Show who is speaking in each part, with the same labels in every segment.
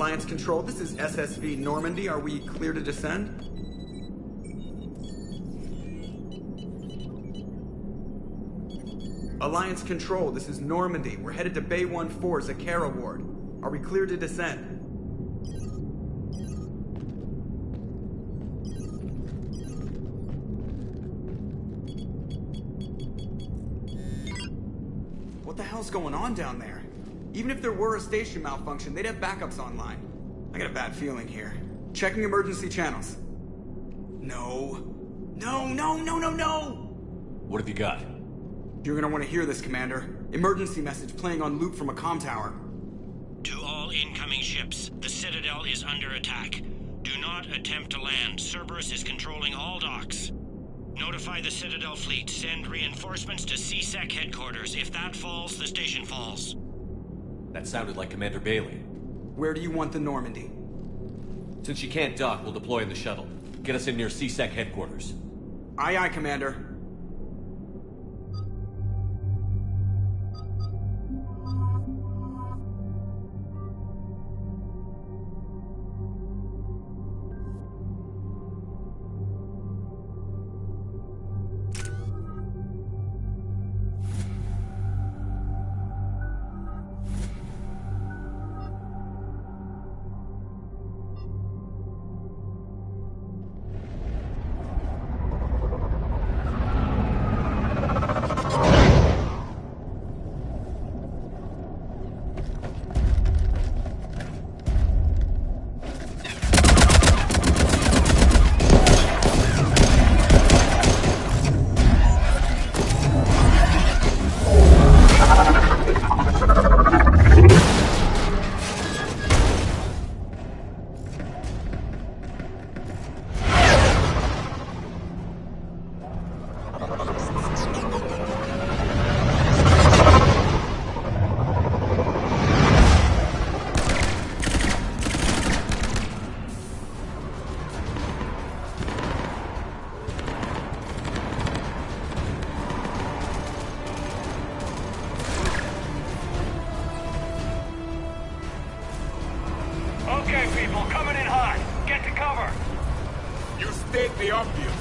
Speaker 1: Alliance Control, this is SSV Normandy. Are we clear to descend? Alliance Control, this is Normandy. We're headed to Bay 1-4, Zakara Ward. Are we clear to descend? What the hell's going on down there? Even if there were a station malfunction, they'd have backups online. I got a bad feeling here. Checking emergency channels. No. No, no, no, no, no!
Speaker 2: What have you got?
Speaker 1: You're gonna want to hear this, Commander. Emergency message playing on loop from a comm tower.
Speaker 3: To all incoming ships, the Citadel is under attack. Do not attempt to land. Cerberus is controlling all docks. Notify the Citadel fleet. Send reinforcements to CSEC headquarters. If that falls, the station falls.
Speaker 2: That sounded like Commander Bailey.
Speaker 1: Where do you want the Normandy?
Speaker 2: Since she can't dock, we'll deploy in the shuttle. Get us in near CSEC headquarters.
Speaker 1: Aye, aye, Commander.
Speaker 4: Okay, people, coming in hot. Get to cover.
Speaker 5: You state the obvious.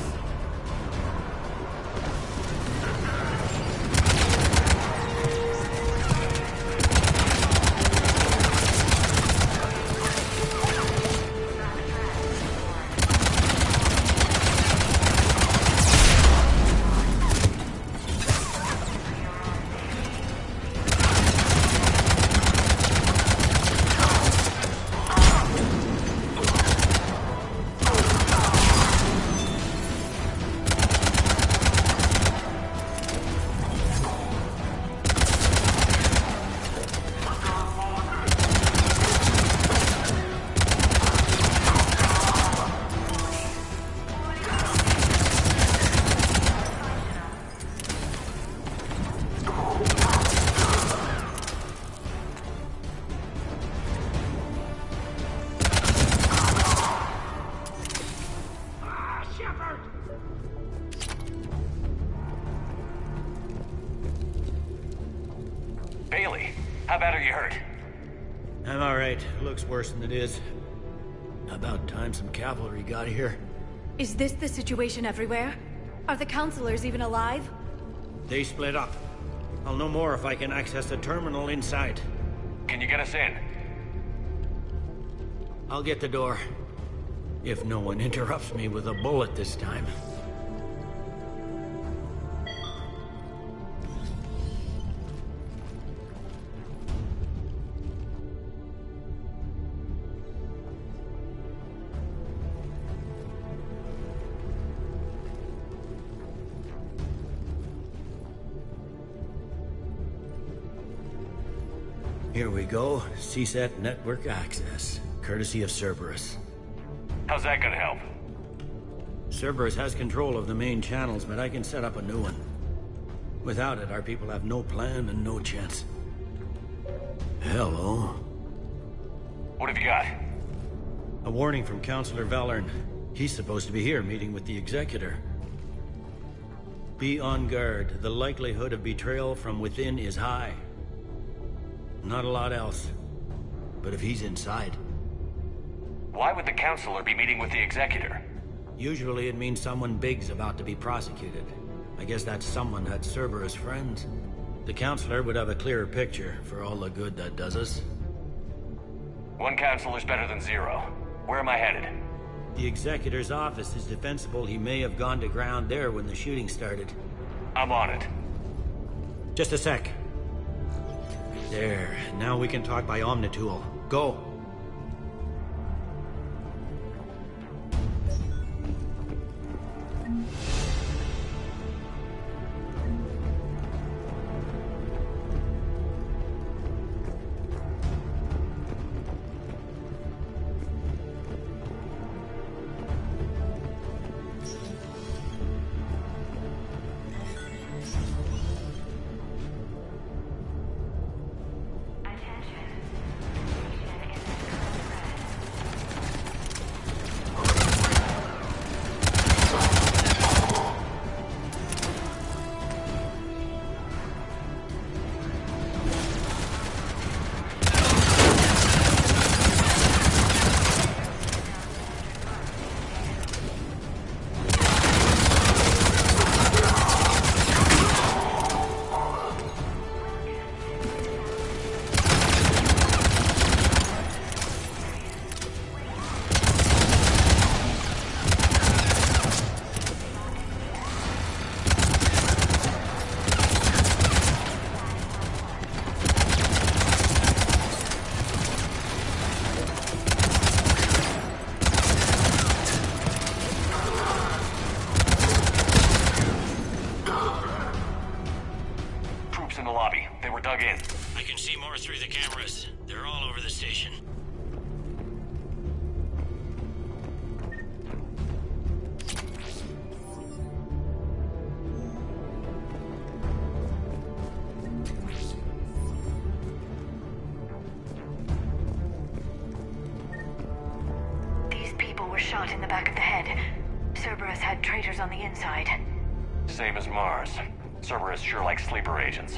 Speaker 4: Bailey, how bad are you hurt?
Speaker 6: I'm alright. Looks worse than it is. About time some cavalry got here.
Speaker 7: Is this the situation everywhere? Are the counselors even alive?
Speaker 6: They split up. I'll know more if I can access the terminal inside.
Speaker 4: Can you get us in?
Speaker 6: I'll get the door. If no one interrupts me with a bullet this time. Here we go. CSET network access, courtesy of Cerberus.
Speaker 4: How's that gonna help?
Speaker 6: Cerberus has control of the main channels, but I can set up a new one. Without it, our people have no plan and no chance. Hello.
Speaker 4: What have you got?
Speaker 6: A warning from Counselor Valern. He's supposed to be here meeting with the Executor. Be on guard. The likelihood of betrayal from within is high. Not a lot else. But if he's inside,
Speaker 4: Why would the Counselor be meeting with the Executor?
Speaker 6: Usually it means someone big's about to be prosecuted. I guess that someone had Cerberus friends. The Counselor would have a clearer picture for all the good that does us.
Speaker 4: One Counselor's better than zero. Where am I headed?
Speaker 6: The Executor's office is defensible. He may have gone to ground there when the shooting started.
Speaker 4: I'm on it.
Speaker 6: Just a sec. There. Now we can talk by Omnitool. Go.
Speaker 3: Through the cameras. They're all over the station.
Speaker 7: These people were shot in the back of the head. Cerberus had traitors on the inside.
Speaker 4: Same as Mars. Cerberus sure likes sleeper agents.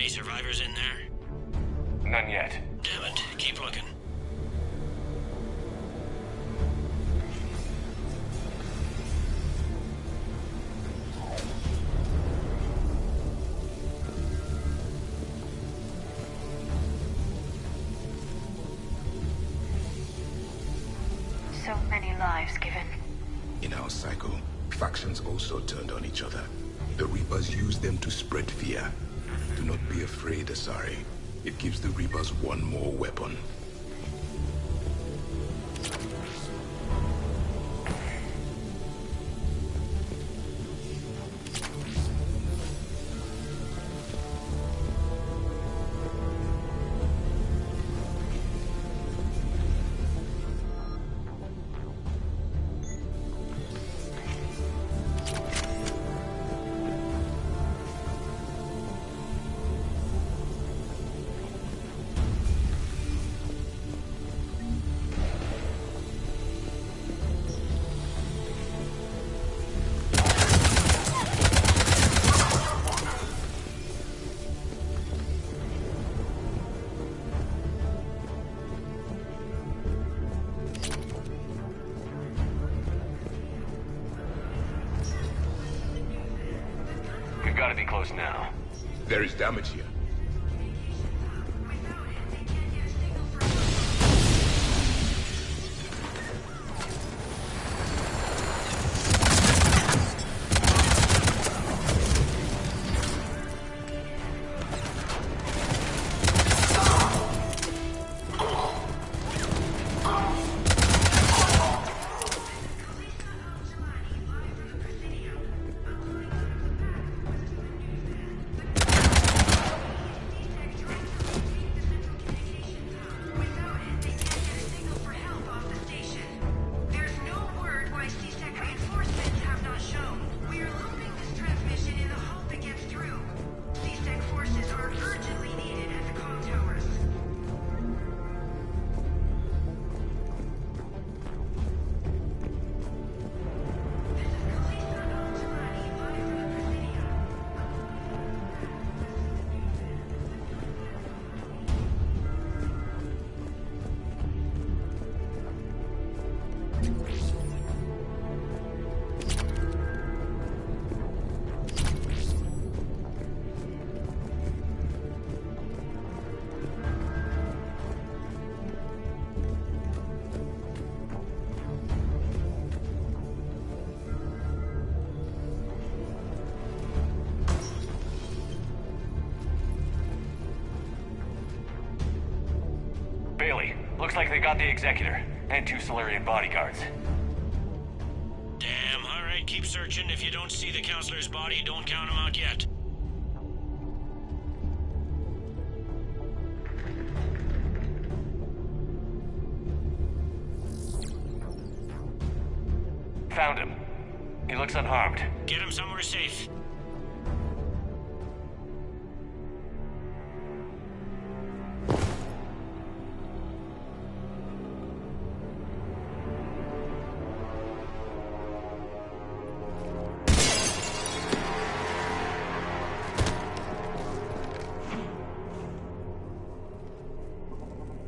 Speaker 3: Survivors in there?
Speaker 4: None yet.
Speaker 3: Damn it. Keep looking.
Speaker 7: So many lives given.
Speaker 5: In our cycle, factions also turned on each other. The Reapers used them to spread fear. Do not be afraid, Asari. It gives the Reapers one more weapon.
Speaker 4: gotta be close now.
Speaker 5: There is damage here.
Speaker 4: Bailey, looks like they got the Executor and 2 Solarian bodyguards.
Speaker 3: Damn, alright, keep searching. If you don't see the counselor's body, don't count him out yet.
Speaker 4: Found him. He looks unharmed.
Speaker 3: Get him somewhere safe.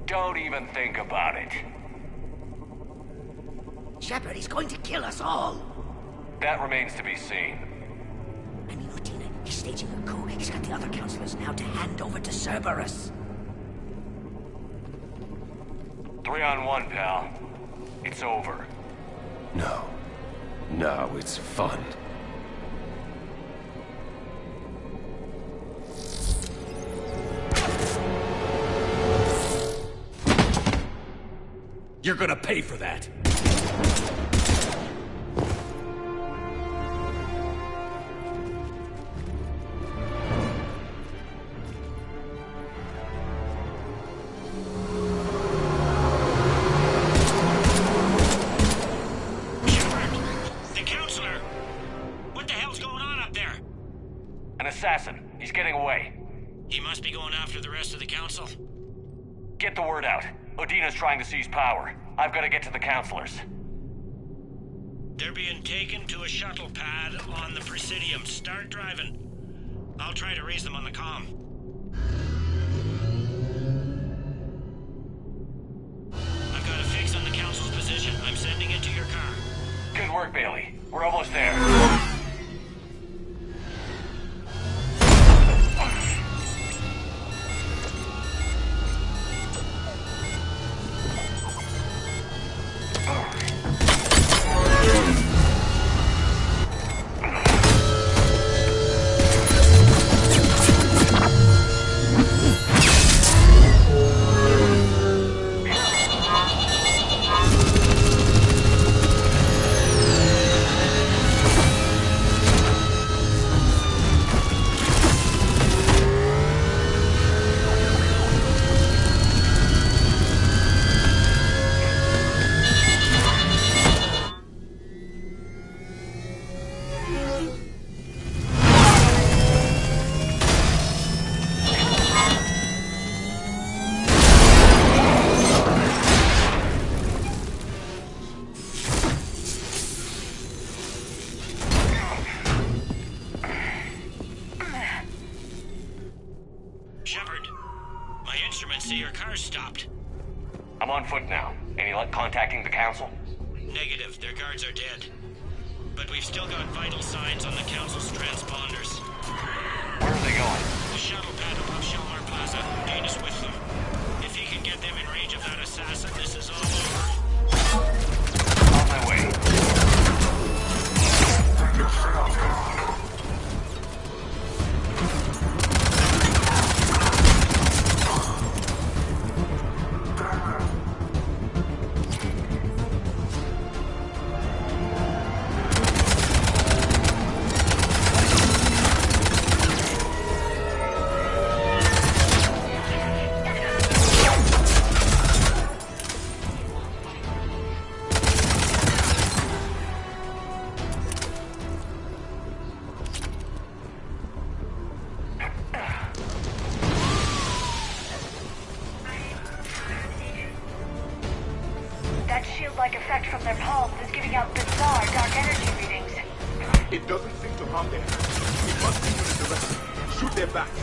Speaker 4: Don't even think about it.
Speaker 8: Shepard, he's going to kill us all.
Speaker 4: That remains to be seen.
Speaker 8: I mean, Udina, he's staging a coup. He's got the other counselors now to hand over to Cerberus.
Speaker 4: 3-on-1, pal. It's over.
Speaker 9: No. No, it's fun.
Speaker 2: You're gonna pay for that.
Speaker 4: An assassin. He's getting away.
Speaker 3: He must be going after the rest of the council.
Speaker 4: Get the word out. Odina's trying to seize power. I've got to get to the counselors.
Speaker 3: They're being taken to a shuttle pad on the Presidium. Start driving. I'll try to raise them on the comm. I've got a fix on the council's position. I'm sending it to your car.
Speaker 4: Good work, Bailey. We're almost there.
Speaker 3: Shepard, my instruments say your car's stopped.
Speaker 4: I'm on foot now. Any luck contacting the council?
Speaker 3: Negative. Their guards are dead. But we've still got vital signs on the council's transponders.
Speaker 4: going?
Speaker 3: The shuttle pad above Shelmar Plaza. Dane is with them. If he can get them in range of that assassin, this is all over.
Speaker 4: On my way.
Speaker 7: That shield-like effect from their palms is giving out bizarre dark energy readings.
Speaker 5: It doesn't seem to harm their hands. It must be unidirectional. Shoot their backs.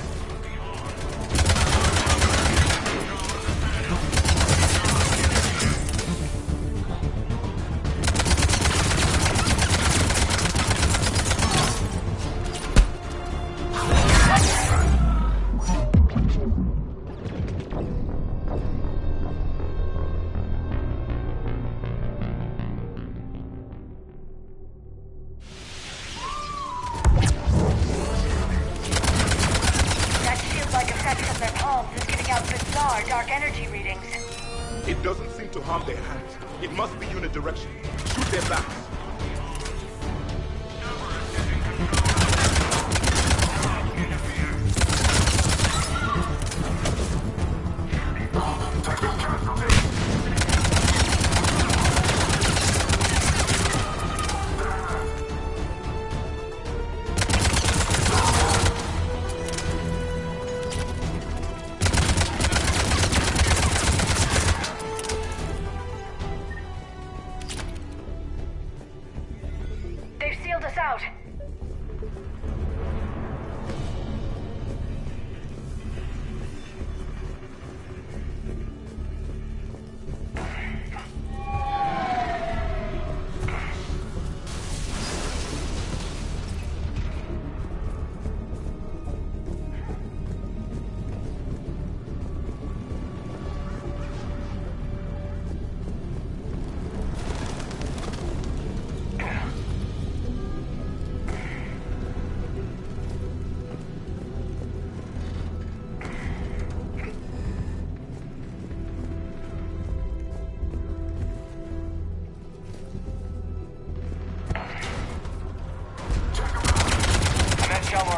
Speaker 7: Dark energy readings.
Speaker 5: It doesn't seem to harm their hands. It must be unidirectional. Shoot their backs.
Speaker 7: Out.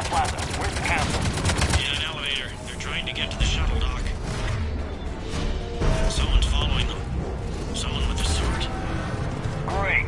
Speaker 4: Plaza. Where's the council?
Speaker 3: In an elevator. They're trying to get to the shuttle dock. Someone's following them. Someone with a sword.
Speaker 4: Great.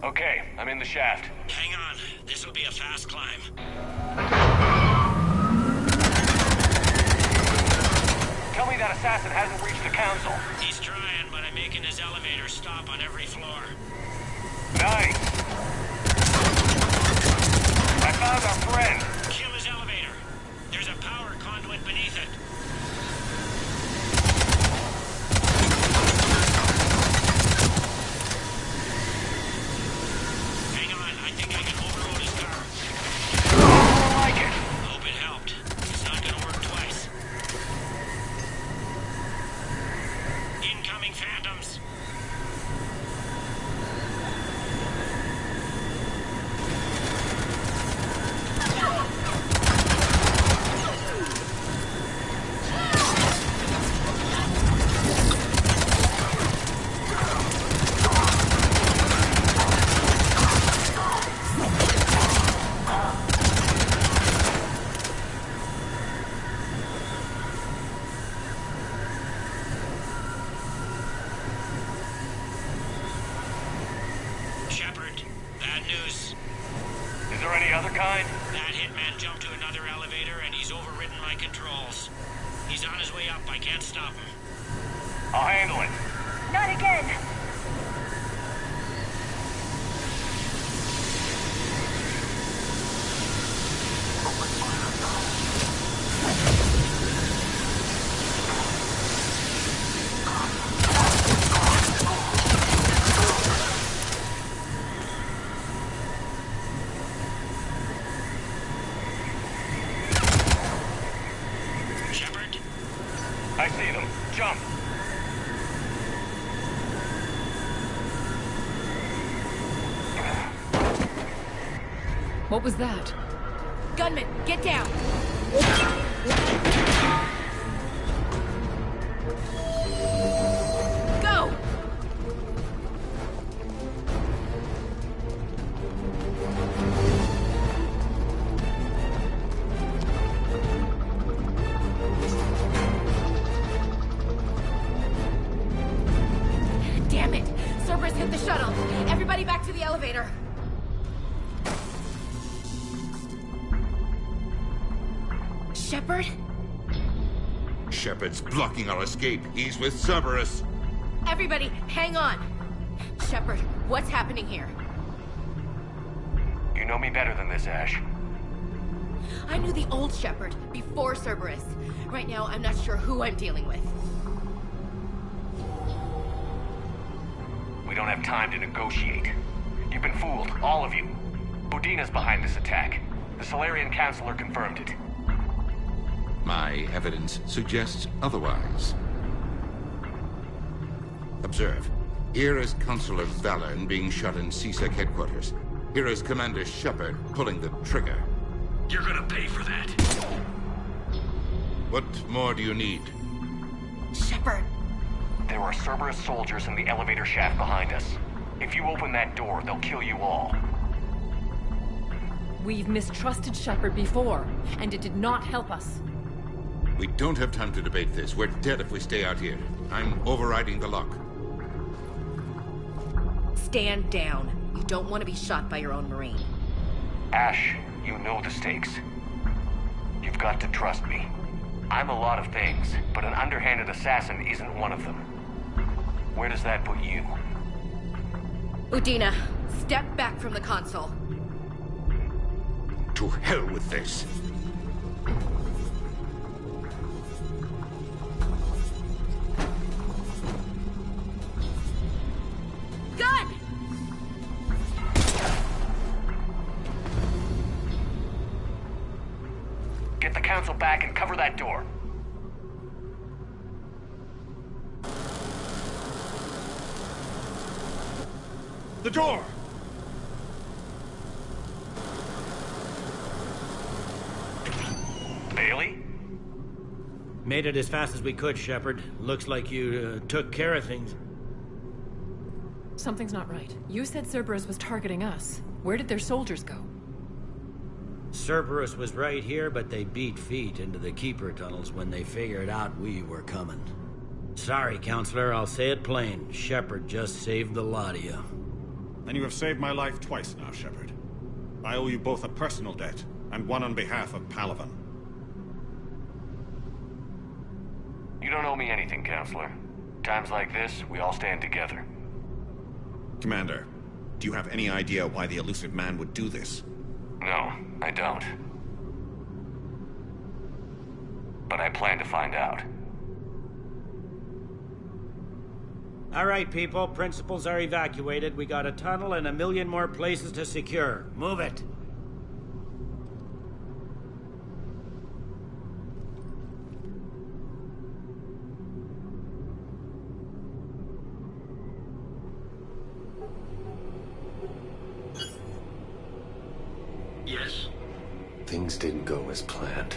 Speaker 4: Okay, I'm in the shaft.
Speaker 3: Hang on. This'll be a fast climb.
Speaker 4: Tell me that assassin hasn't reached the council.
Speaker 3: He's trying, but I'm making his elevator stop on every floor.
Speaker 4: Nice. I found our friend.
Speaker 3: Kill his elevator. There's a power conduit beneath it. Incoming phantoms. Shepard, bad news.
Speaker 4: Is there any other kind?
Speaker 3: That hitman jumped to another elevator and he's overridden my controls. He's on his way up. I can't stop him.
Speaker 4: I'll handle it.
Speaker 7: Not again!
Speaker 3: Shepard,
Speaker 4: I see them. Jump.
Speaker 10: What was that?
Speaker 11: Gunman, get down! Go! Damn it! Cerberus hit the shuttle! Everybody back to the elevator! Shepard?
Speaker 5: Shepard's blocking our escape. He's with Cerberus.
Speaker 11: Everybody, hang on! Shepard, what's happening here?
Speaker 4: You know me better than this, Ash.
Speaker 11: I knew the old Shepard before Cerberus. Right now, I'm not sure who I'm dealing with.
Speaker 4: We don't have time to negotiate. You've been fooled, all of you. Udina's behind this attack. The Solarian Councilor confirmed it.
Speaker 5: My evidence suggests otherwise. Observe. Here is Consular Valern being shot in CSEC headquarters. Here is Commander Shepard pulling the trigger.
Speaker 3: you're gonna pay for that.
Speaker 5: What more do you need?
Speaker 11: Shepard.
Speaker 4: There are Cerberus soldiers in the elevator shaft behind us. If you open that door, they'll kill you all.
Speaker 10: We've mistrusted Shepard before, and it did not help us.
Speaker 5: We don't have time to debate this. We're dead if we stay out here. I'm overriding the lock.
Speaker 11: Stand down. You don't want to be shot by your own Marine.
Speaker 4: Ash, you know the stakes. You've got to trust me. I'm a lot of things, but an underhanded assassin isn't one of them. Where does that put you?
Speaker 11: Udina, step back from the console.
Speaker 5: To hell with this.
Speaker 11: Gun!
Speaker 4: Get the council back and cover that door.
Speaker 12: The door!
Speaker 4: Bailey?
Speaker 6: Made it as fast as we could, Shepard. Looks like you took care of things.
Speaker 10: Something's not right. You said Cerberus was targeting us. Where did their soldiers go?
Speaker 6: Cerberus was right here, but they beat feet into the Keeper tunnels when they figured out we were coming. Sorry, Counselor, I'll say it plain. Shepard just saved the lot of you.
Speaker 12: And you have saved my life twice now, Shepard. I owe you both a personal debt, and one on behalf of Palaven.
Speaker 4: You don't owe me anything, Counselor. Times like this, we all stand together.
Speaker 12: Commander, do you have any idea why the elusive man would do this?
Speaker 4: No, I don't. But I plan to find out.
Speaker 6: All right, people. Principals are evacuated. We got a tunnel and 1 million more places to secure. Move it.
Speaker 9: Things didn't go as planned.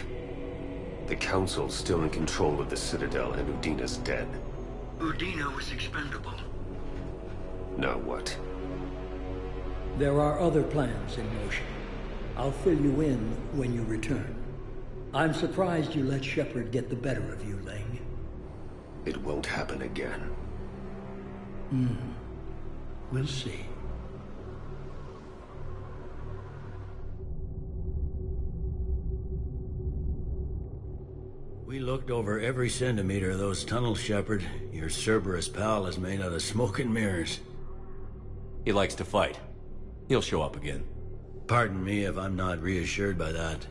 Speaker 9: The Council's still in control of the Citadel and Udina's dead.
Speaker 13: Udina was expendable.
Speaker 9: Now what?
Speaker 13: There are other plans in motion. I'll fill you in when you return. I'm surprised you let Shepard get the better of you, Ling.
Speaker 9: It won't happen again.
Speaker 13: We'll see.
Speaker 6: We looked over every centimeter of those tunnels, Shepard. Your Cerberus pal is made out of smoke and mirrors.
Speaker 2: He likes to fight. He'll show up again.
Speaker 6: Pardon me if I'm not reassured by that.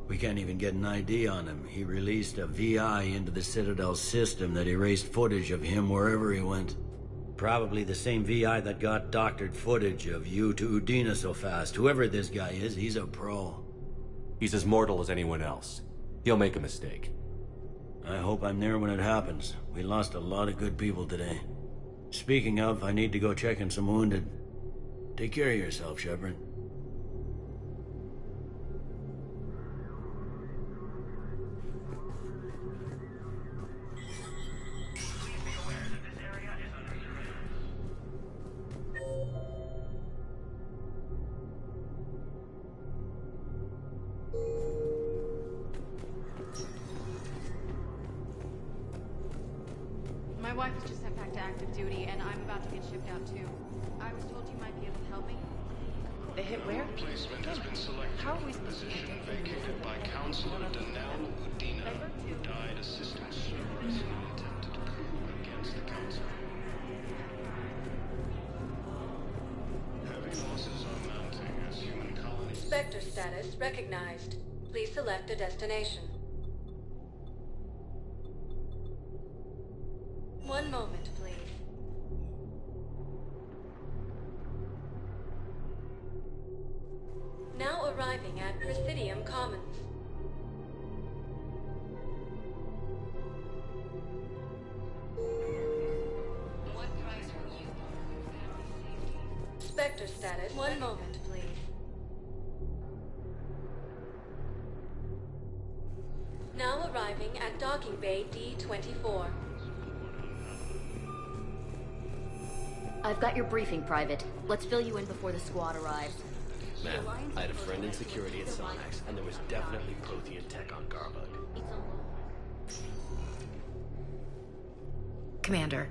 Speaker 6: We can't even get an ID on him. He released a VI into the Citadel system that erased footage of him wherever he went. Probably the same VI that got doctored footage of you to Udina so fast. Whoever this guy is, he's a pro.
Speaker 2: He's as mortal as anyone else. He'll make a mistake.
Speaker 6: I hope I'm there when it happens. We lost a lot of good people today. Speaking of, I need to go check on some wounded. Take care of yourself, Shepard.
Speaker 14: My wife was just sent back to active duty, and I'm about to get shipped out too. I was told you might be able to help me.
Speaker 15: They hit where?
Speaker 16: Replacement has been selected.
Speaker 14: How are we
Speaker 16: Position vacated by Counselor Danelle Udina, who died assisting Cerberus in an attempted coup against the Council. Heavy losses are mounting as human colonies...
Speaker 7: Spectre status recognized. Please select a destination. One moment, please. Now arriving at Presidium Commons. What price will you? Spectre status. One moment, please. Now arriving at Docking Bay D-24.
Speaker 17: I've got your briefing, Private. Let's fill you in before the squad arrives.
Speaker 18: Ma'am, I had a friend in security at Sonax, and there was definitely Prothean tech on Garbug.
Speaker 19: Commander,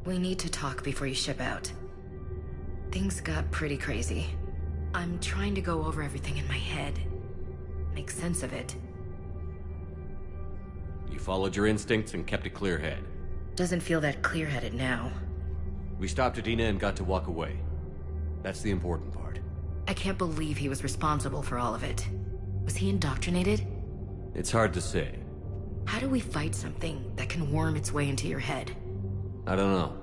Speaker 19: we need to talk before you ship out. Things got pretty crazy. I'm trying to go over everything in my head. Make sense of it.
Speaker 2: You followed your instincts and kept a clear head.
Speaker 19: Doesn't feel that clear-headed now.
Speaker 2: We stopped Udina and got to walk away. That's the important part.
Speaker 19: I can't believe he was responsible for all of it. Was he indoctrinated?
Speaker 2: It's hard to say.
Speaker 19: How do we fight something that can worm its way into your head?
Speaker 2: I don't know.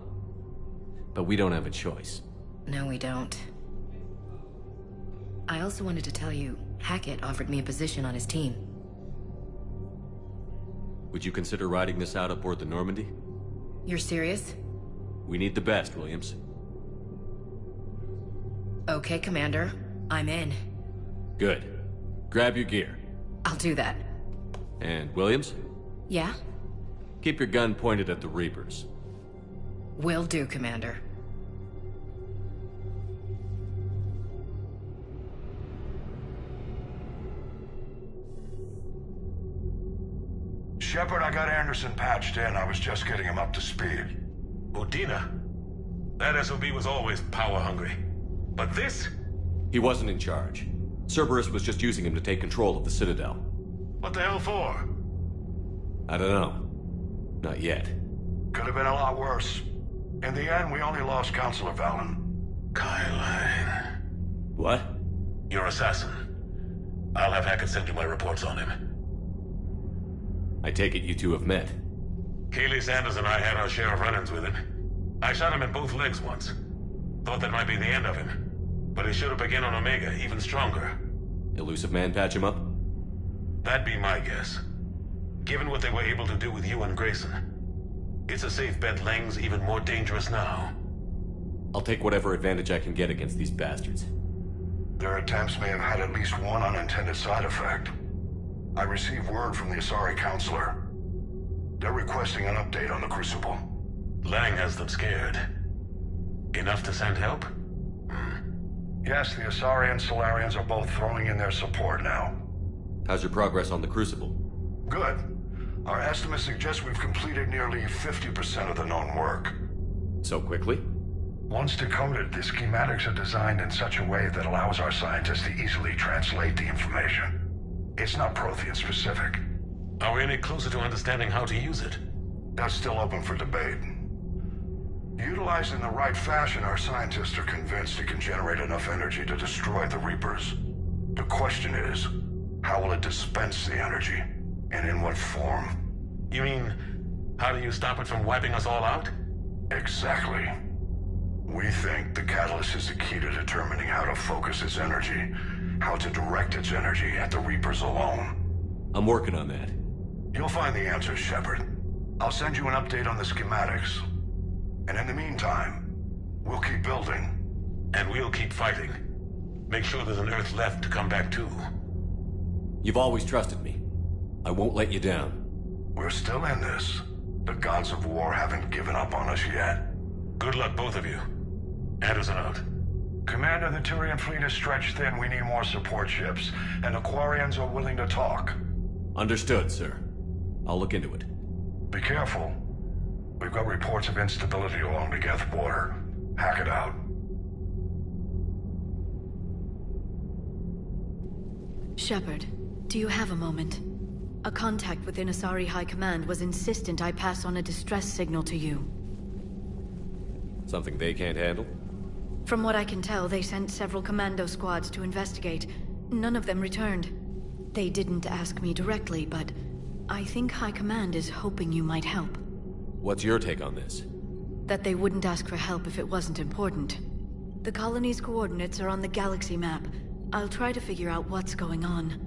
Speaker 2: But we don't have a choice.
Speaker 19: No, we don't. I also wanted to tell you, Hackett offered me a position on his team.
Speaker 2: Would you consider riding this out aboard the Normandy?
Speaker 19: You're serious?
Speaker 2: We need the best, Williams.
Speaker 19: Okay, Commander. I'm in.
Speaker 2: Good. Grab your gear.
Speaker 19: I'll do that.
Speaker 2: And Williams?
Speaker 19: Yeah?
Speaker 2: Keep your gun pointed at the Reapers.
Speaker 19: Will do, Commander.
Speaker 20: Shepard, I got Anderson patched in. I was just getting him up to speed.
Speaker 21: Udina? That SOB was always power-hungry. But this?
Speaker 2: He wasn't in charge. Cerberus was just using him to take control of the Citadel.
Speaker 21: What the hell for?
Speaker 2: I don't know. Not yet.
Speaker 20: Could have been a lot worse. In the end, we only lost Counselor Valen.
Speaker 21: Kyle.
Speaker 2: What?
Speaker 21: Your assassin. I'll have Hackett send you my reports on him.
Speaker 2: I take it you two have met.
Speaker 21: Keely Sanders and I had our share of run-ins with him. I shot him in both legs once. Thought that might be the end of him. But he showed up again on Omega, even stronger.
Speaker 2: Elusive Man patch him up?
Speaker 21: That'd be my guess. Given what they were able to do with you and Grayson. It's a safe bet Lang's even more dangerous now.
Speaker 2: I'll take whatever advantage I can get against these bastards.
Speaker 20: Their attempts may have had at least one unintended side effect. I received word from the Asari Counselor. They're requesting an update on the Crucible.
Speaker 21: Lang has them scared. Enough to send help?
Speaker 20: Yes, the Asari and Solarians are both throwing in their support now.
Speaker 2: How's your progress on the Crucible?
Speaker 20: Good. Our estimates suggest we've completed nearly 50% of the known work.
Speaker 2: So quickly?
Speaker 20: Once decoded, the schematics are designed in such a way that allows our scientists to easily translate the information. It's not Prothean specific.
Speaker 21: Are we any closer to understanding how to use it?
Speaker 20: That's still open for debate. Utilized in the right fashion, our scientists are convinced it can generate enough energy to destroy the Reapers. The question is, how will it dispense the energy? And in what form?
Speaker 21: You mean, how do you stop it from wiping us all out?
Speaker 20: Exactly. We think the catalyst is the key to determining how to focus its energy, how to direct its energy at the Reapers alone.
Speaker 2: I'm working on that.
Speaker 20: You'll find the answers, Shepard. I'll send you an update on the schematics. And in the meantime, we'll keep building.
Speaker 21: And we'll keep fighting. Make sure there's an Earth left to come back to.
Speaker 2: You've always trusted me. I won't let you down.
Speaker 20: We're still in this. The gods of war haven't given up on us yet.
Speaker 21: Good luck, both of you. Anderson out.
Speaker 20: Commander, the Turian fleet is stretched thin. We need more support ships. And the Quarians are willing to talk.
Speaker 2: Understood, sir. I'll look into it.
Speaker 20: Be careful. We've got reports of instability along the Geth border. Hack it out.
Speaker 7: Shepard, do you have a moment? A contact within Asari High Command was insistent I pass on a distress signal to you.
Speaker 2: Something they can't handle?
Speaker 7: From what I can tell, they sent several commando squads to investigate. None of them returned. They didn't ask me directly, but I think High Command is hoping you might help.
Speaker 2: What's your take on this?
Speaker 7: That they wouldn't ask for help if it wasn't important. The colony's coordinates are on the galaxy map. I'll try to figure out what's going on.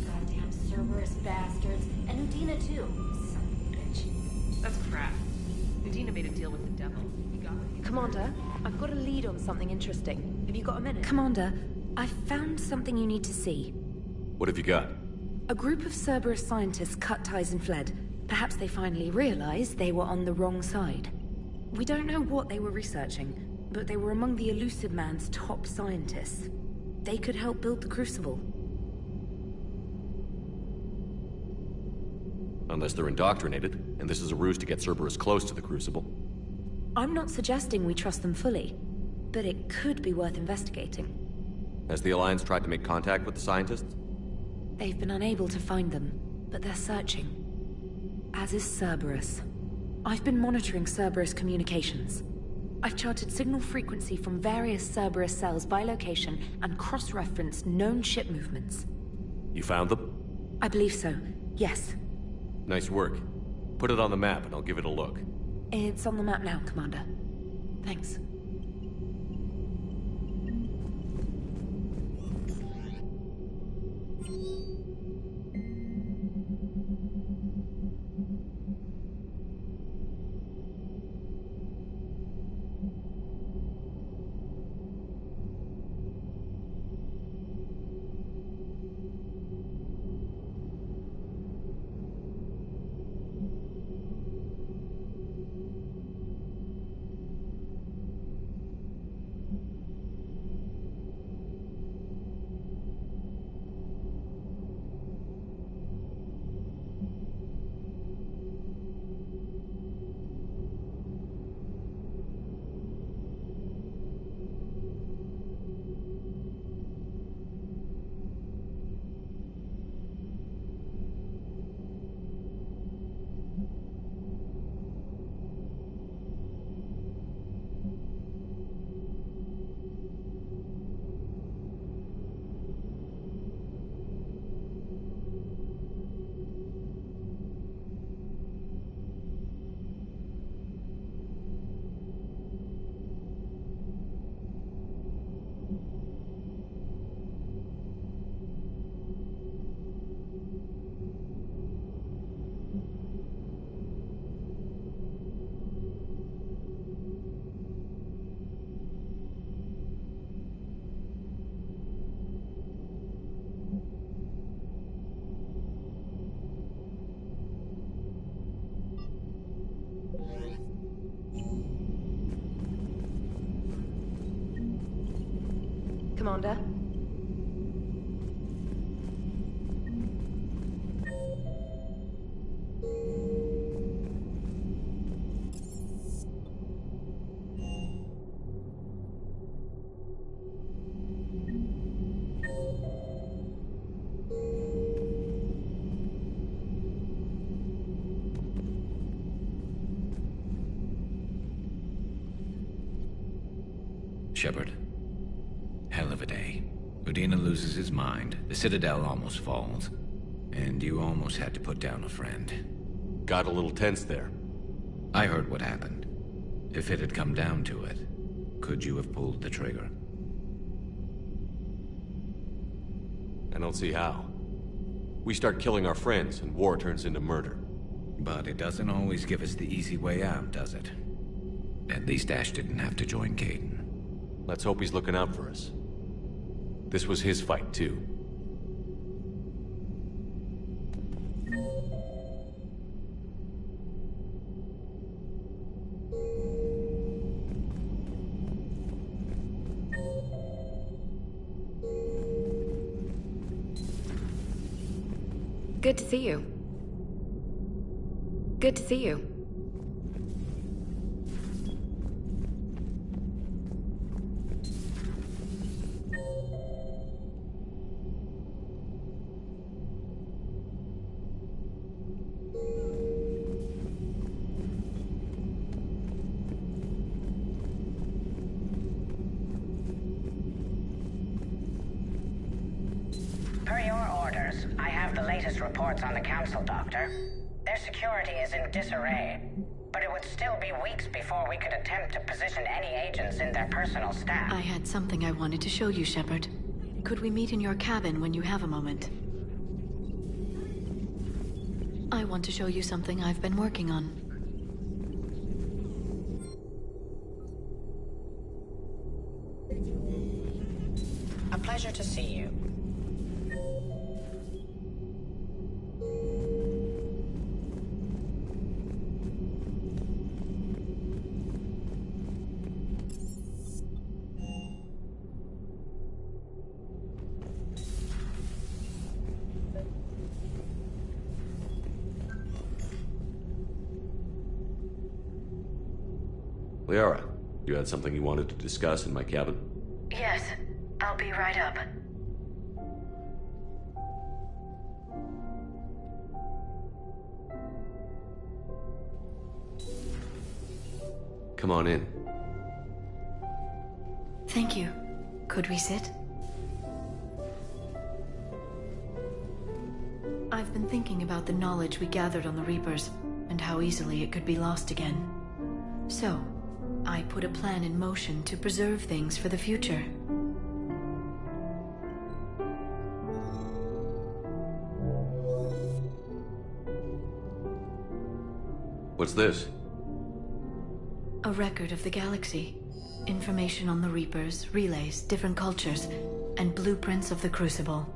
Speaker 17: Goddamn Cerberus bastards. And Udina too. Son of a bitch.
Speaker 15: That's crap. Udina made a deal with the devil.
Speaker 1: Commander, I've got a lead on something interesting. Have you got a minute?
Speaker 22: Commander, I've found something you need to see.
Speaker 2: What have you got?
Speaker 22: A group of Cerberus scientists cut ties and fled. Perhaps they finally realized they were on the wrong side. We don't know what they were researching, but they were among the Elusive Man's top scientists. They could help build the Crucible.
Speaker 2: Unless they're indoctrinated, and this is a ruse to get Cerberus close to the Crucible.
Speaker 22: I'm not suggesting we trust them fully, but it could be worth investigating.
Speaker 2: Has the Alliance tried to make contact with the scientists?
Speaker 22: They've been unable to find them, but they're searching. As is Cerberus. I've been monitoring Cerberus communications. I've charted signal frequency from various Cerberus cells by location and cross-referenced known ship movements.
Speaker 2: You found them?
Speaker 22: I believe so, yes.
Speaker 2: Nice work. Put it on the map and I'll give it a look.
Speaker 22: It's on the map now, Commander. Thanks.
Speaker 1: Commander.
Speaker 3: Shepard. Hell of a day. Udina loses his mind, the Citadel almost falls, and you almost had to put down a friend.
Speaker 2: Got a little tense there.
Speaker 3: I heard what happened. If it had come down to it, could you have pulled the trigger?
Speaker 2: I don't see how. We start killing our friends, and war turns into murder.
Speaker 3: But it doesn't always give us the easy way out, does it? At least Ash didn't have to join Caden.
Speaker 2: Let's hope he's looking out for us. This was his fight, too.
Speaker 19: Good to see you. Good to see you.
Speaker 8: Per your orders, I have the latest reports on the Council, Doctor. Their security is in disarray, but it would still be weeks before we could attempt to position any agents in their personal staff.
Speaker 7: I had something I wanted to show you, Shepard. Could we meet in your cabin when you have a moment? I want to show you something I've been working on.
Speaker 8: A pleasure to see you.
Speaker 2: Liara, you had something you wanted to discuss in my cabin?
Speaker 8: Yes, I'll be right up.
Speaker 2: Come on in.
Speaker 7: Thank you. Could we sit? I've been thinking about the knowledge we gathered on the Reapers, and how easily it could be lost again. So, I put a plan in motion to preserve things for the future.
Speaker 2: What's this?
Speaker 7: A record of the galaxy. Information on the Reapers, relays, different cultures, and blueprints of the Crucible.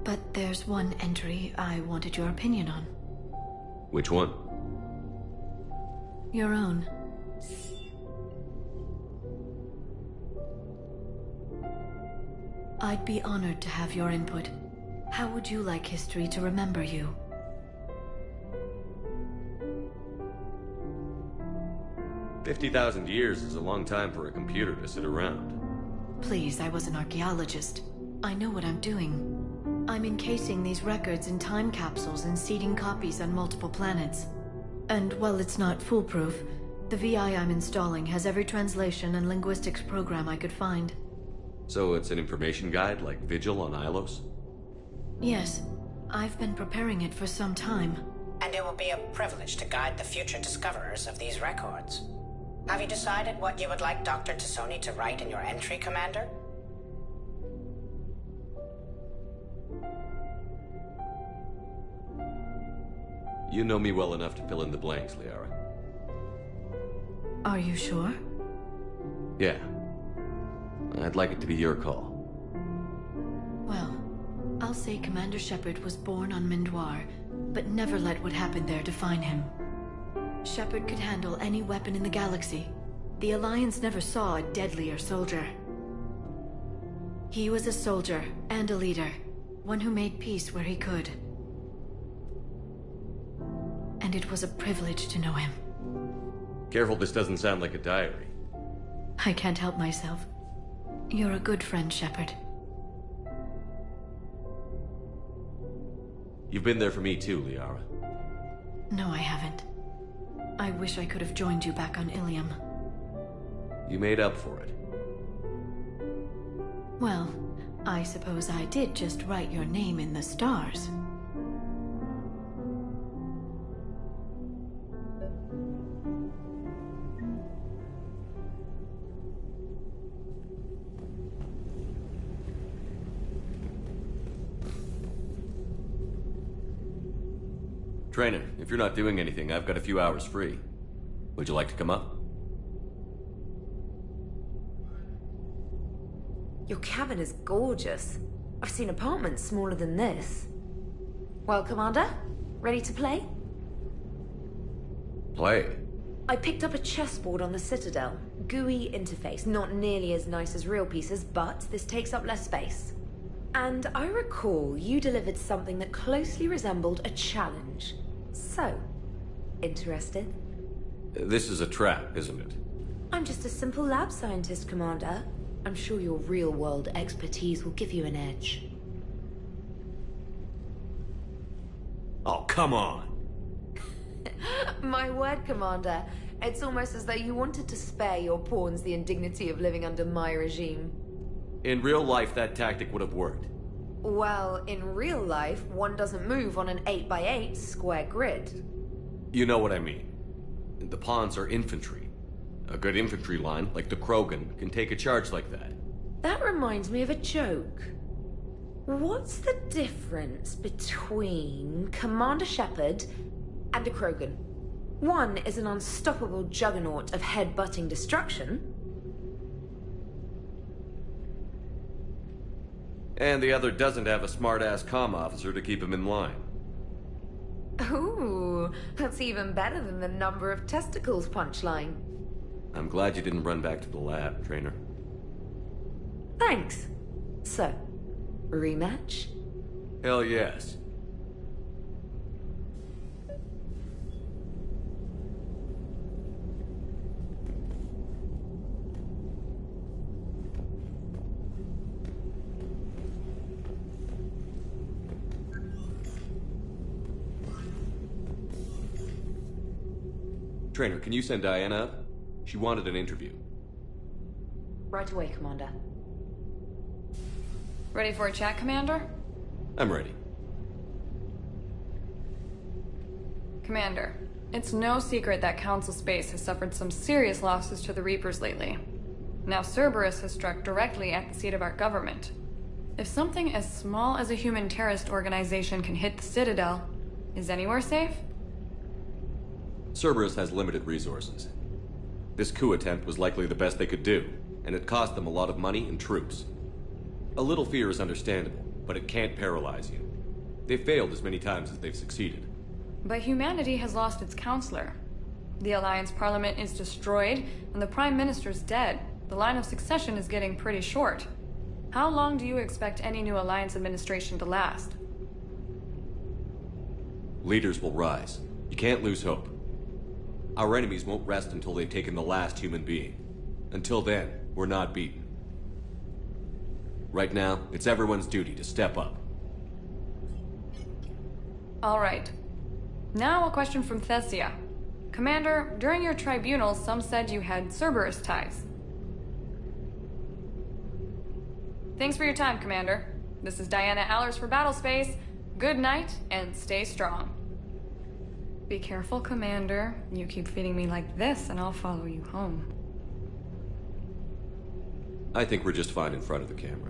Speaker 7: But there's one entry I wanted your opinion on.
Speaker 2: Which one?
Speaker 7: Your own. I'd be honored to have your input. How would you like history to remember you?
Speaker 2: $50,000 years is a long time for a computer to sit around.
Speaker 7: Please, I was an archaeologist. I know what I'm doing. I'm encasing these records in time capsules and seeding copies on multiple planets. And while it's not foolproof, the VI I'm installing has every translation and linguistics program I could find.
Speaker 2: So it's an information guide like Vigil on Ilos?
Speaker 7: Yes. I've been preparing it for some time.
Speaker 8: And it will be a privilege to guide the future discoverers of these records. Have you decided what you would like Dr. Tassoni to write in your entry, Commander?
Speaker 2: You know me well enough to fill in the blanks, Liara.
Speaker 7: Are you sure?
Speaker 2: Yeah. I'd like it to be your call.
Speaker 7: Well, I'll say Commander Shepard was born on Mindoir, but never let what happened there define him. Shepard could handle any weapon in the galaxy. The Alliance never saw a deadlier soldier. He was a soldier and a leader. One who made peace where he could. And it was a privilege to know him.
Speaker 2: Careful, this doesn't sound like a diary.
Speaker 7: I can't help myself. You're a good friend, Shepard.
Speaker 2: You've been there for me too, Liara.
Speaker 7: No, I haven't. I wish I could have joined you back on Ilium.
Speaker 2: You made up for it.
Speaker 7: Well, I suppose I did just write your name in the stars.
Speaker 2: Trainer, if you're not doing anything, I've got a few hours free. Would you like to come up?
Speaker 22: Your cabin is gorgeous. I've seen apartments smaller than this. Well, Commander, ready to play?
Speaker 2: Play?
Speaker 22: I picked up a chessboard on the Citadel. GUI interface, not nearly as nice as real pieces, but this takes up less space. And I recall you delivered something that closely resembled a challenge. So, interested?
Speaker 2: This is a trap, isn't it?
Speaker 22: I'm just a simple lab scientist, Commander. I'm sure your real-world expertise will give you an edge.
Speaker 2: Oh, come on!
Speaker 22: My word, Commander. It's almost as though you wanted to spare your pawns the indignity of living under my regime.
Speaker 2: In real life, that tactic would have worked.
Speaker 22: Well, in real life, one doesn't move on an 8x8 square grid.
Speaker 2: You know what I mean. The pawns are infantry. A good infantry line, like the Krogan, can take a charge like that.
Speaker 22: That reminds me of a joke. What's the difference between Commander Shepard and a Krogan? One is an unstoppable juggernaut of head-butting destruction.
Speaker 2: And the other doesn't have a smart-ass comm officer to keep him in line.
Speaker 22: Ooh, that's even better than the number of testicles punchline.
Speaker 2: I'm glad you didn't run back to the lab, Trainer.
Speaker 22: Thanks. So, rematch?
Speaker 2: Hell yes. Trainer, can you send Diana up? She wanted an interview.
Speaker 22: Right away, Commander.
Speaker 14: Ready for a chat, Commander?
Speaker 2: I'm ready.
Speaker 14: Commander, it's no secret that Council Space has suffered some serious losses to the Reapers lately. Now Cerberus has struck directly at the seat of our government. If something as small as a human terrorist organization can hit the Citadel, is anywhere safe?
Speaker 2: Cerberus has limited resources. This coup attempt was likely the best they could do, and it cost them a lot of money and troops. A little fear is understandable, but it can't paralyze you. They've failed as many times as they've succeeded.
Speaker 14: But humanity has lost its counselor. The Alliance Parliament is destroyed, and the Prime Minister's dead. The line of succession is getting pretty short. How long do you expect any new Alliance administration to last?
Speaker 2: Leaders will rise. You can't lose hope. Our enemies won't rest until they've taken the last human being. Until then, we're not beaten. Right now, it's everyone's duty to step up.
Speaker 14: All right. Now a question from Thessia. Commander, during your tribunal, some said you had Cerberus ties. Thanks for your time, Commander. This is Diana Allers for Battlespace. Good night, and stay strong. Be careful, Commander. You keep feeding me like this, and I'll follow you home.
Speaker 2: I think we're just fine in front of the camera.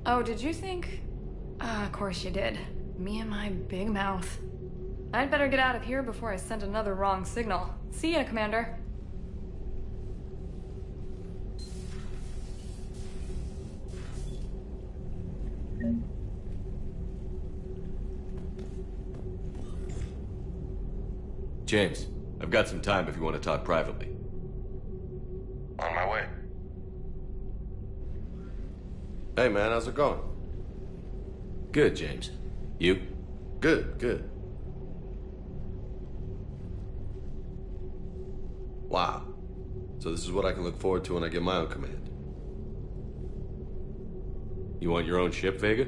Speaker 14: Oh, did you think? Of course you did. Me and my big mouth. I'd better get out of here before I send another wrong signal. See ya, Commander.
Speaker 2: James, I've got some time if you want to talk privately.
Speaker 9: On my way.
Speaker 5: Hey man, how's it going?
Speaker 2: Good, James. You?
Speaker 5: Good, good. Wow. So this is what I can look forward to when I get my own command.
Speaker 2: You want your own ship, Vega?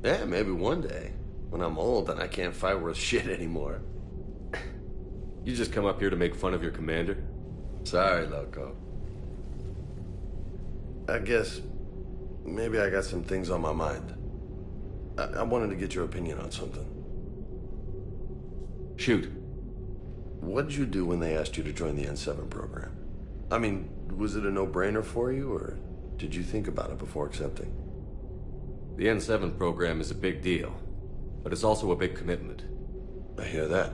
Speaker 5: Yeah, maybe one day. When I'm old and I can't fight worth shit anymore.
Speaker 2: You just come up here to make fun of your commander?
Speaker 5: Sorry, Loco. I guess maybe I got some things on my mind. I wanted to get your opinion on something.
Speaker 2: Shoot.
Speaker 5: What did you do when they asked you to join the N7 program? I mean, was it a no-brainer for you, or did you think about it before accepting?
Speaker 2: The N7 program is a big deal, but it's also a big commitment.
Speaker 5: I hear that.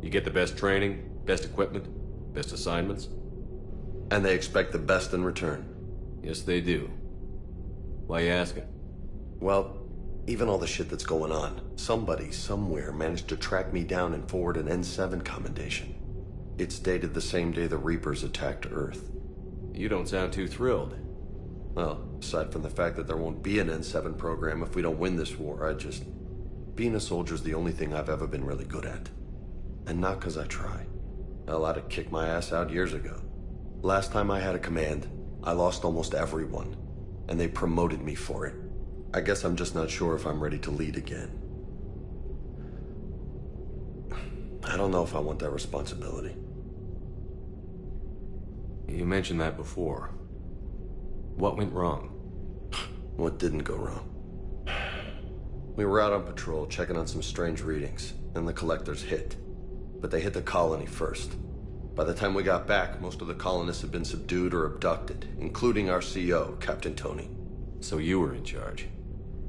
Speaker 2: You get the best training, best equipment, best assignments.
Speaker 5: And they expect the best in return.
Speaker 2: Yes, they do. Why you asking?
Speaker 5: Well, even all the shit that's going on, somebody somewhere managed to track me down and forward an N7 commendation. It's dated the same day the Reapers attacked Earth.
Speaker 2: You don't sound too thrilled.
Speaker 5: Well, aside from the fact that there won't be an N7 program if we don't win this war, being a soldier's the only thing I've ever been really good at. And not because I try. Hell, I'd have kicked my ass out years ago. Last time I had a command, I lost almost everyone. And they promoted me for it. I guess I'm just not sure if I'm ready to lead again. I don't know if I want that responsibility.
Speaker 2: You mentioned that before. What went wrong?
Speaker 5: What didn't go wrong? We were out on patrol, checking on some strange readings, and the collectors hit. But they hit the colony first. By the time we got back, most of the colonists had been subdued or abducted, including our CO, Captain Tony.
Speaker 2: So you were in charge?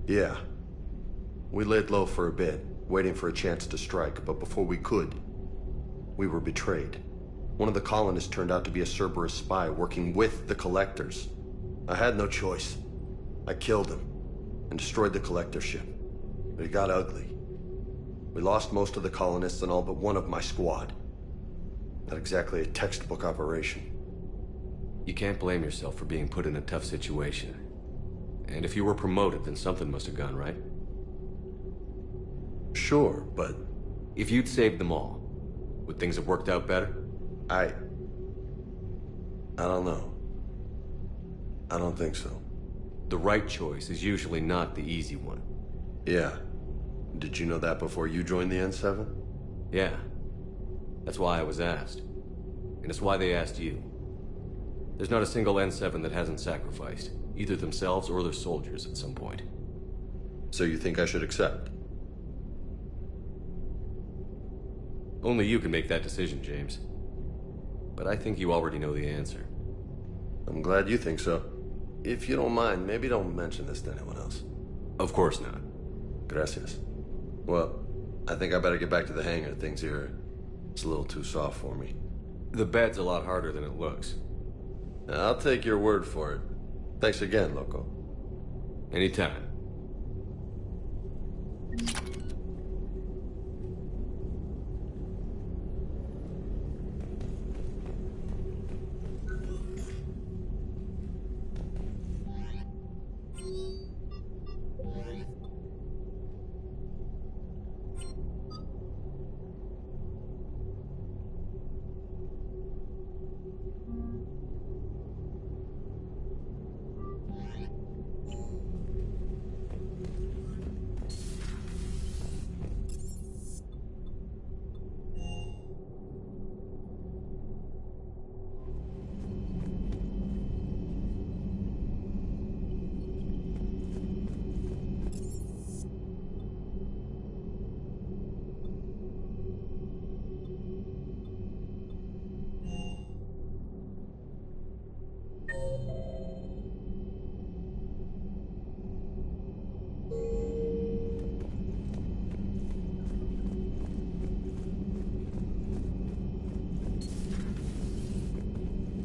Speaker 5: Yeah. We laid low for a bit, waiting for a chance to strike, but before we could, we were betrayed. One of the colonists turned out to be a Cerberus spy working with the collectors. I had no choice. I killed him and destroyed the collector ship. But it got ugly. We lost most of the colonists and all but one of my squad. Not exactly a textbook operation.
Speaker 2: You can't blame yourself for being put in a tough situation. And if you were promoted, then something must have gone right.
Speaker 5: Sure, but...
Speaker 2: If you'd saved them all, would things have worked out better?
Speaker 5: I don't know. I don't think so.
Speaker 2: The right choice is usually not the easy one.
Speaker 5: Yeah. Did you know that before you joined the N7?
Speaker 2: Yeah. That's why I was asked. And it's why they asked you. There's not a single N7 that hasn't sacrificed, either themselves or their soldiers at some point.
Speaker 5: So you think I should accept?
Speaker 2: Only you can make that decision, James. But I think you already know the answer.
Speaker 5: I'm glad you think so. If you don't mind, maybe don't mention this to anyone else.
Speaker 2: Of course not.
Speaker 5: Gracias. Well, I think I better get back to the hangar. Things here, it's a little too soft for me.
Speaker 2: The bed's a lot harder than it looks.
Speaker 5: I'll take your word for it. Thanks again, Loco.
Speaker 2: Anytime.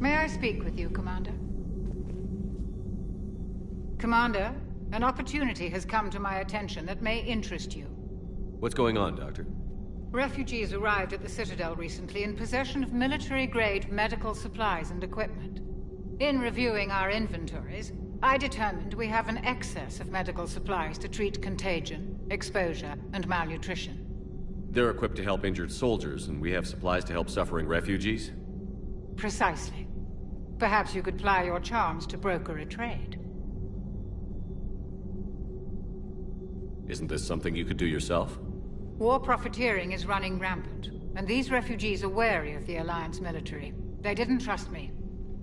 Speaker 11: May I speak with you, Commander? Commander, an opportunity has come to my attention that may interest you.
Speaker 2: What's going on, Doctor?
Speaker 11: Refugees arrived at the Citadel recently in possession of military-grade medical supplies and equipment. In reviewing our inventories, I determined we have an excess of medical supplies to treat contagion, exposure, and malnutrition.
Speaker 2: They're equipped to help injured soldiers, and we have supplies to help suffering refugees?
Speaker 11: Precisely. Perhaps you could ply your charms to broker a trade.
Speaker 2: Isn't this something you could do yourself?
Speaker 11: War profiteering is running rampant, and these refugees are wary of the Alliance military. They didn't trust me.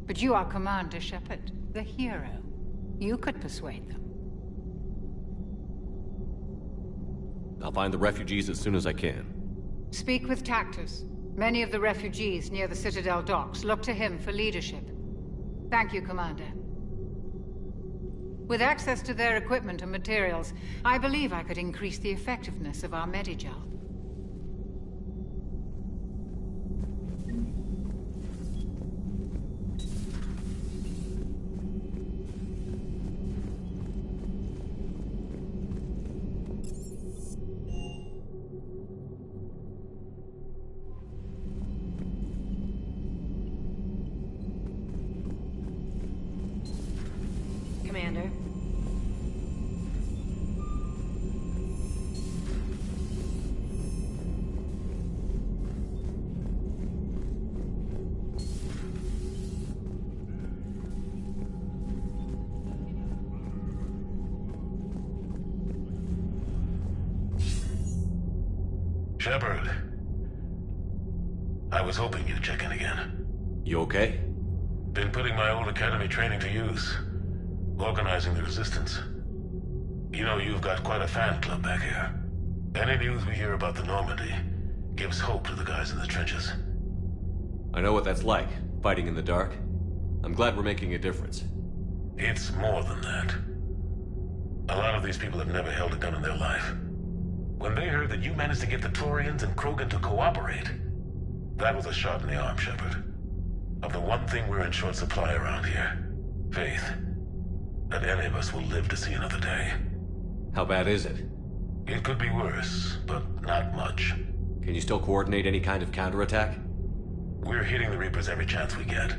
Speaker 11: But you are Commander Shepard, the hero. You could persuade them.
Speaker 2: I'll find the refugees as soon as I can.
Speaker 11: Speak with Tactus. Many of the refugees near the Citadel docks look to him for leadership. Thank you, Commander. With access to their equipment and materials, I believe I could increase the effectiveness of our Medijob.
Speaker 1: Commander.
Speaker 21: Shepard. I was hoping you'd check in again.
Speaker 2: You okay?
Speaker 21: Been putting my old academy training to use. Organizing the resistance. You know, you've got quite a fan club back here. Any news we hear about the Normandy gives hope to the guys in the trenches.
Speaker 2: I know what that's like, fighting in the dark. I'm glad we're making a difference.
Speaker 21: It's more than that. A lot of these people have never held a gun in their life. When they heard that you managed to get the Torians and Krogan to cooperate, that was a shot in the arm, Shepard. Of the one thing we're in short supply around here, faith. That any of us will live to see another day.
Speaker 2: How bad is it?
Speaker 21: It could be worse, but not much.
Speaker 2: Can you still coordinate any kind of counterattack?
Speaker 21: We're hitting the Reapers every chance we get.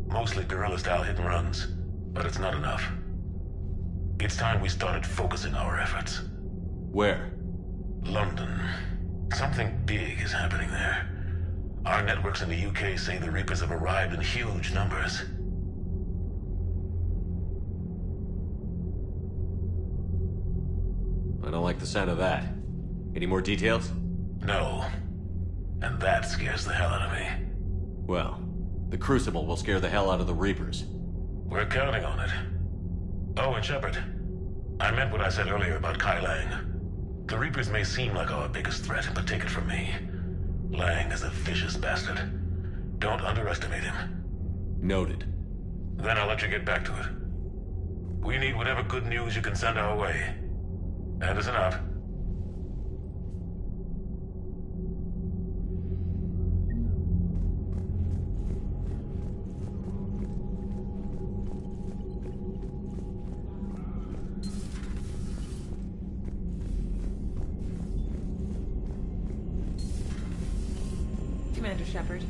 Speaker 21: Mostly guerrilla-style hit and runs, but it's not enough. It's time we started focusing our efforts.
Speaker 2: Where?
Speaker 21: London. Something big is happening there. Our networks in the UK say the Reapers have arrived in huge numbers.
Speaker 2: I don't like the sound of that. Any more details?
Speaker 21: No. And that scares the hell out of me.
Speaker 2: Well, the Crucible will scare the hell out of the Reapers.
Speaker 21: We're counting on it. Oh, and Shepard, I meant what I said earlier about Kai Lang. The Reapers may seem like our biggest threat, but take it from me. Lang is a vicious bastard. Don't underestimate him.
Speaker 2: Noted.
Speaker 21: Then I'll let you get back to it. We need whatever good news you can send our way. And it's enough.
Speaker 1: Commander Shepard.